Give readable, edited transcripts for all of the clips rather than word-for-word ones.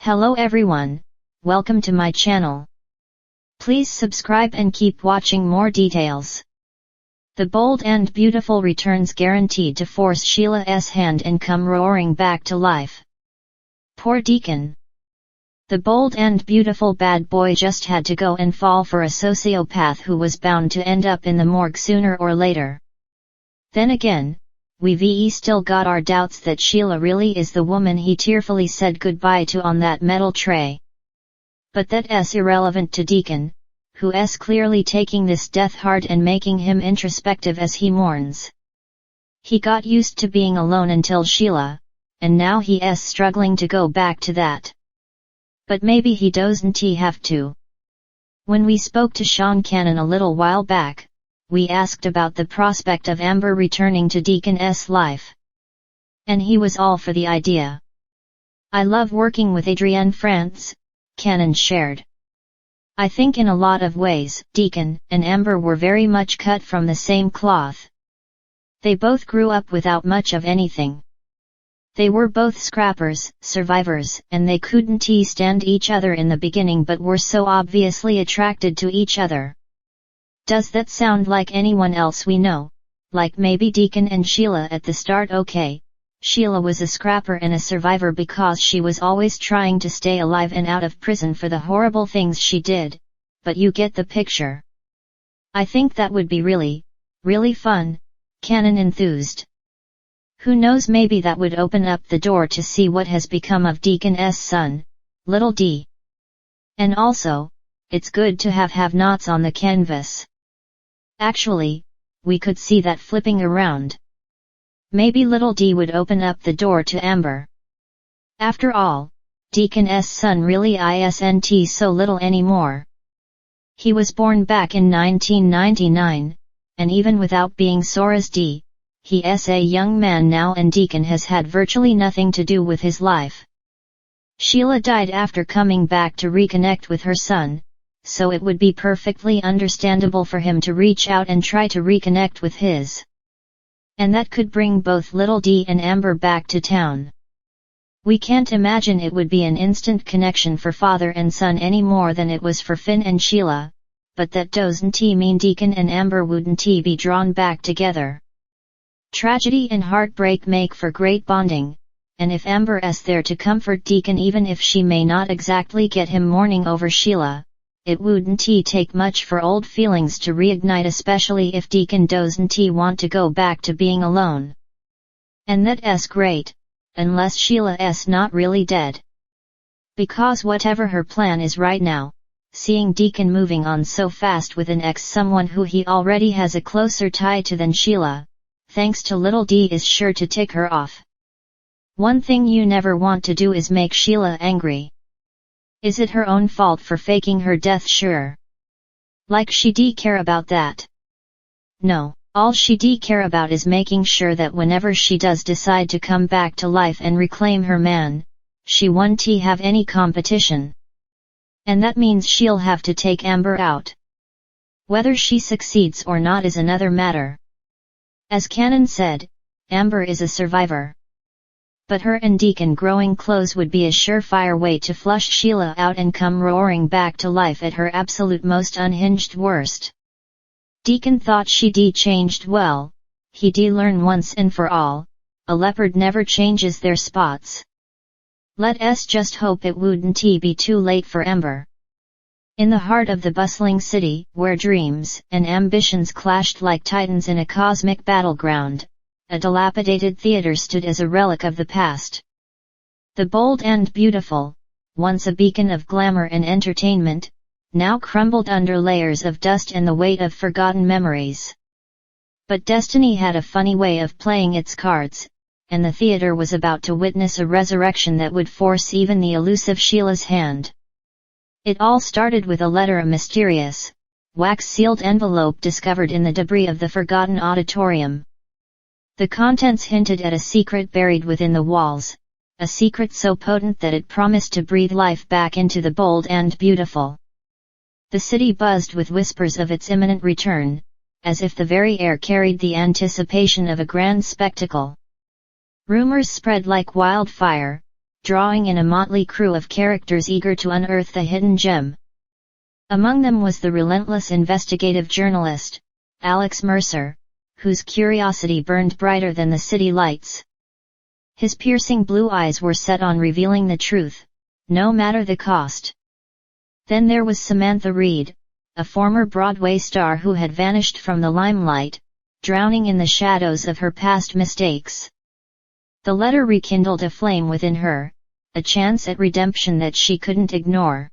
Hello everyone, welcome to my channel. Please subscribe and keep watching more details. The Bold and Beautiful returns guaranteed to force Sheila's hand and come roaring back to life. Poor Deacon. The bold and beautiful bad boy just had to go and fall for a sociopath who was bound to end up in the morgue sooner or later. Then again, we still got our doubts that Sheila really is the woman he tearfully said goodbye to on that metal tray. But that's irrelevant to Deacon, who's clearly taking this death hard and making him introspective as he mourns. He got used to being alone until Sheila, and now he's struggling to go back to that. But maybe he doesn't have to. When we spoke to Sean Cannon a little while back, we asked about the prospect of Amber returning to Deacon's life. And he was all for the idea. I love working with Adrienne France, Cannon shared. I think in a lot of ways, Deacon and Amber were very much cut from the same cloth. They both grew up without much of anything. They were both scrappers, survivors, and they couldn't stand each other in the beginning but were so obviously attracted to each other. Does that sound like anyone else we know? Like maybe Deacon and Sheila at the start? Okay, Sheila was a scrapper and a survivor because she was always trying to stay alive and out of prison for the horrible things she did, but you get the picture. I think that would be really fun, Cannon enthused. Who knows, maybe that would open up the door to see what has become of Deacon's son, little D. And also, it's good to have have-nots on the canvas. Actually, we could see that flipping around. Maybe little D would open up the door to Amber. After all, Deacon's son really isn't so little anymore. He was born back in 1999, and even without being Sora's D, he's a young man now and Deacon has had virtually nothing to do with his life. Sheila died after coming back to reconnect with her son, so it would be perfectly understandable for him to reach out and try to reconnect with his. And that could bring both little D and Amber back to town. We can't imagine it would be an instant connection for father and son any more than it was for Finn and Sheila, but that doesn't mean Deacon and Amber wouldn't be drawn back together. Tragedy and heartbreak make for great bonding, and if Amber's there to comfort Deacon even if she may not exactly get him mourning over Sheila, it wouldn't take much for old feelings to reignite, especially if Deacon doesn't want to go back to being alone. And that's great, unless Sheila's not really dead. Because whatever her plan is right now, seeing Deacon moving on so fast with an someone who he already has a closer tie to than Sheila, thanks to little D, is sure to tick her off. One thing you never want to do is make Sheila angry. Is it her own fault for faking her death? Sure. Like she care about that? No, all she care about is making sure that whenever she does decide to come back to life and reclaim her man, she won't have any competition. And that means she'll have to take Amber out. Whether she succeeds or not is another matter. As Cannon said, Amber is a survivor. But her and Deacon growing close would be a surefire way to flush Sheila out and come roaring back to life at her absolute most unhinged worst. Deacon thought she'd changed. Well, he'd learn once and for all, a leopard never changes their spots. Let's just hope it wouldn't be too late for Amber. In the heart of the bustling city, where dreams and ambitions clashed like titans in a cosmic battleground, a dilapidated theater stood as a relic of the past. The Bold and Beautiful, once a beacon of glamour and entertainment, now crumbled under layers of dust and the weight of forgotten memories. But destiny had a funny way of playing its cards, and the theater was about to witness a resurrection that would force even the elusive Sheila's hand. It all started with a letter, a mysterious, wax-sealed envelope discovered in the debris of the forgotten auditorium. The contents hinted at a secret buried within the walls, a secret so potent that it promised to breathe life back into the Bold and Beautiful. The city buzzed with whispers of its imminent return, as if the very air carried the anticipation of a grand spectacle. Rumors spread like wildfire, drawing in a motley crew of characters eager to unearth the hidden gem. Among them was the relentless investigative journalist, Alex Mercer, whose curiosity burned brighter than the city lights. His piercing blue eyes were set on revealing the truth, no matter the cost. Then there was Samantha Reed, a former Broadway star who had vanished from the limelight, drowning in the shadows of her past mistakes. The letter rekindled a flame within her, a chance at redemption that she couldn't ignore.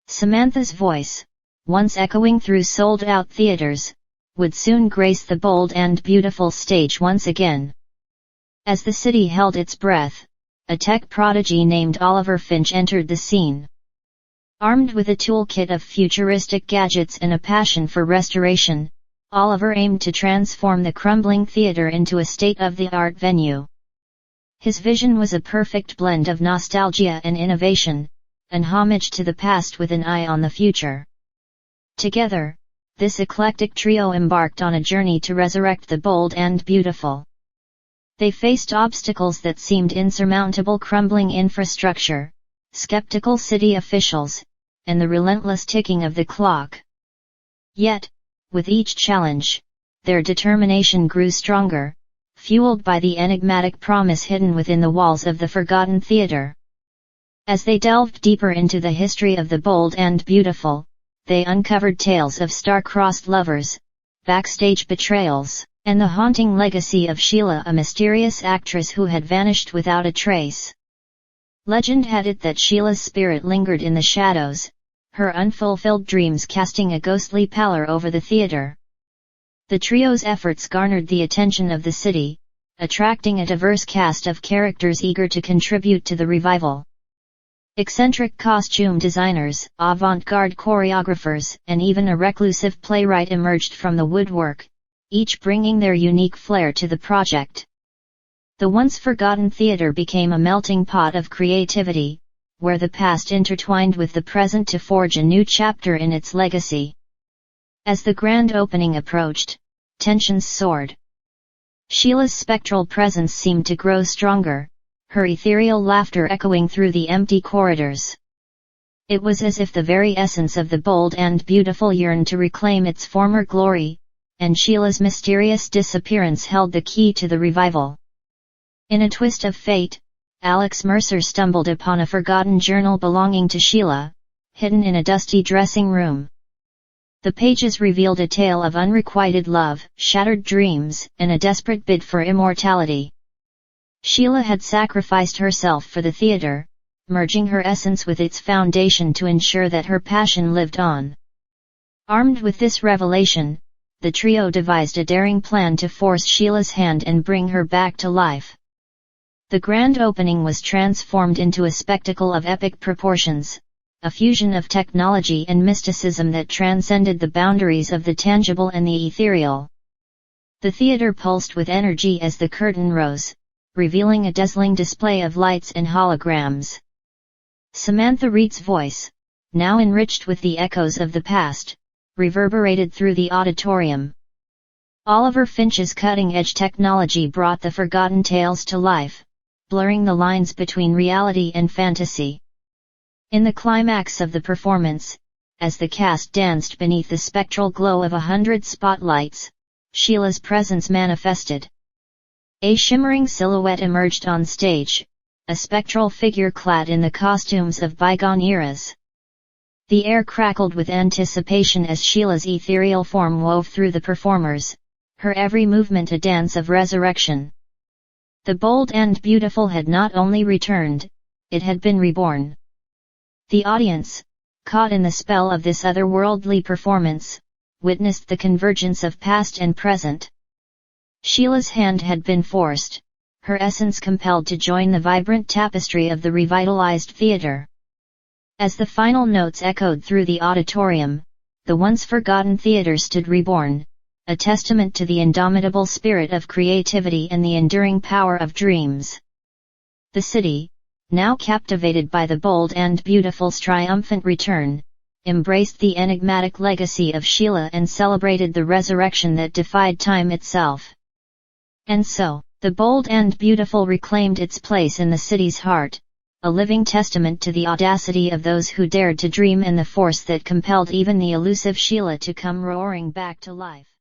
Samantha's voice, once echoing through sold-out theaters, would soon grace the bold and beautiful stage once again. As the city held its breath, a tech prodigy named Oliver Finch entered the scene. Armed with a toolkit of futuristic gadgets and a passion for restoration, Oliver aimed to transform the crumbling theater into a state-of-the-art venue. His vision was a perfect blend of nostalgia and innovation, an homage to the past with an eye on the future. Together, this eclectic trio embarked on a journey to resurrect the bold and beautiful. They faced obstacles that seemed insurmountable: crumbling infrastructure, skeptical city officials, and the relentless ticking of the clock. Yet, with each challenge, their determination grew stronger, fueled by the enigmatic promise hidden within the walls of the forgotten theater. As they delved deeper into the history of the bold and beautiful, they uncovered tales of star-crossed lovers, backstage betrayals, and the haunting legacy of Sheila, a mysterious actress who had vanished without a trace. Legend had it that Sheila's spirit lingered in the shadows, her unfulfilled dreams casting a ghostly pallor over the theater. The trio's efforts garnered the attention of the city, attracting a diverse cast of characters eager to contribute to the revival. Eccentric costume designers, avant-garde choreographers, and even a reclusive playwright emerged from the woodwork, each bringing their unique flair to the project. The once forgotten theater became a melting pot of creativity, where the past intertwined with the present to forge a new chapter in its legacy. As the grand opening approached, tensions soared. Sheila's spectral presence seemed to grow stronger, her ethereal laughter echoing through the empty corridors. It was as if the very essence of the bold and beautiful yearned to reclaim its former glory, and Sheila's mysterious disappearance held the key to the revival. In a twist of fate, Alex Mercer stumbled upon a forgotten journal belonging to Sheila, hidden in a dusty dressing room. The pages revealed a tale of unrequited love, shattered dreams, and a desperate bid for immortality. Sheila had sacrificed herself for the theater, merging her essence with its foundation to ensure that her passion lived on. Armed with this revelation, the trio devised a daring plan to force Sheila's hand and bring her back to life. The grand opening was transformed into a spectacle of epic proportions, a fusion of technology and mysticism that transcended the boundaries of the tangible and the ethereal. The theater pulsed with energy as the curtain rose, revealing a dazzling display of lights and holograms. Samantha Reed's voice, now enriched with the echoes of the past, reverberated through the auditorium. Oliver Finch's cutting-edge technology brought the forgotten tales to life, blurring the lines between reality and fantasy. In the climax of the performance, as the cast danced beneath the spectral glow of 100 spotlights, Sheila's presence manifested. A shimmering silhouette emerged on stage, a spectral figure clad in the costumes of bygone eras. The air crackled with anticipation as Sheila's ethereal form wove through the performers, her every movement a dance of resurrection. The bold and beautiful had not only returned, it had been reborn. The audience, caught in the spell of this otherworldly performance, witnessed the convergence of past and present. Sheila's hand had been forced, her essence compelled to join the vibrant tapestry of the revitalized theater. As the final notes echoed through the auditorium, the once forgotten theater stood reborn, a testament to the indomitable spirit of creativity and the enduring power of dreams. The city, now captivated by the bold and beautiful's triumphant return, embraced the enigmatic legacy of Sheila and celebrated the resurrection that defied time itself. And so, the bold and beautiful reclaimed its place in the city's heart, a living testament to the audacity of those who dared to dream and the force that compelled even the elusive Sheila to come roaring back to life.